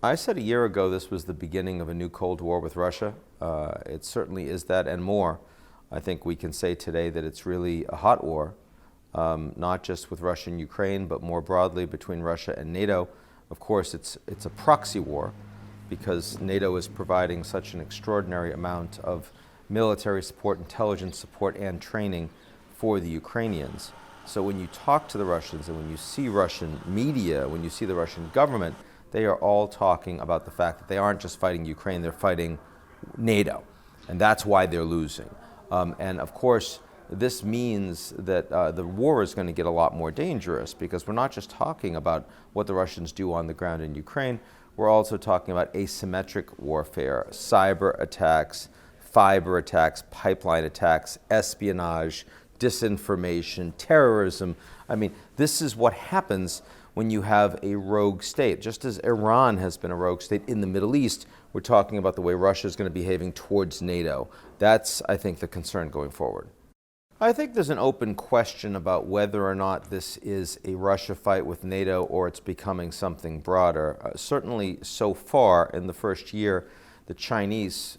I said a year ago this was the beginning of a new Cold War with Russia. It certainly is that and more. I think we can say today that it's really a hot war, not just with Russia and Ukraine, but more broadly between Russia and NATO. Of course, it's a proxy war because NATO is providing such an extraordinary amount of military support, intelligence support, and training for the Ukrainians. So when you talk to the Russians and when you see Russian media, when you see the Russian government, they are all talking about the fact that they aren't just fighting Ukraine, they're fighting NATO. And that's why they're losing. And of course, this means that the war is going to get a lot more dangerous because we're not just talking about what the Russians do on the ground in Ukraine, we're also talking about asymmetric warfare, cyber attacks, fiber attacks, pipeline attacks, espionage, disinformation, terrorism. I mean, this is what happens when you have a rogue state. Just as Iran has been a rogue state in the Middle East, we're talking about the way Russia is going to be behaving towards NATO. That's, I think, the concern going forward. I think there's an open question about whether or not this is a Russia fight with NATO or it's becoming something broader. Certainly, so far in the first year, the Chinese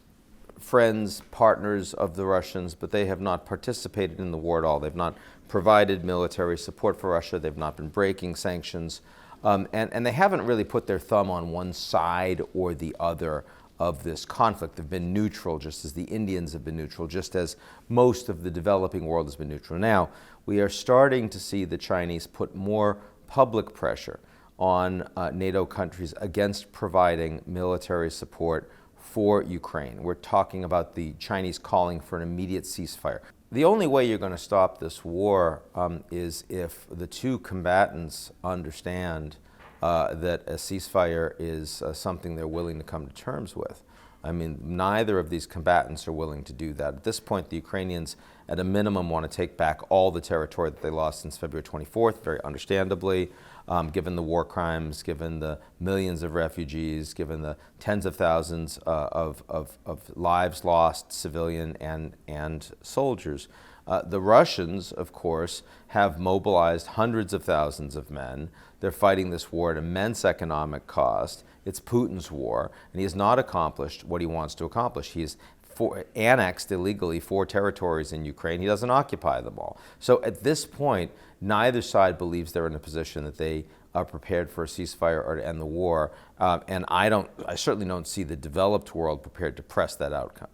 friends, partners of the Russians, but they have not participated in the war at all. They've not provided military support for Russia. They've not been breaking sanctions. And they haven't really put their thumb on one side or the other of this conflict. They've been neutral, just as the Indians have been neutral, just as most of the developing world has been neutral. Now, we are starting to see the Chinese put more public pressure on NATO countries against providing military support for Ukraine. We're talking about the Chinese calling for an immediate ceasefire. The only way you're going to stop this war is if the two combatants understand that a ceasefire is something they're willing to come to terms with. I mean, neither of these combatants are willing to do that. At this point, the Ukrainians, at a minimum, want to take back all the territory that they lost since February 24th, very understandably, given the war crimes, given the millions of refugees, given the tens of thousands of lives lost, civilian and soldiers. The Russians, of course, have mobilized hundreds of thousands of men. They're fighting this war at immense economic cost. It's Putin's war, and he has not accomplished what he wants to accomplish. He's annexed illegally 4 territories in Ukraine. He doesn't occupy them all. So at this point, neither side believes they're in a position that they are prepared for a ceasefire or to end the war. And I certainly don't see the developed world prepared to press that outcome.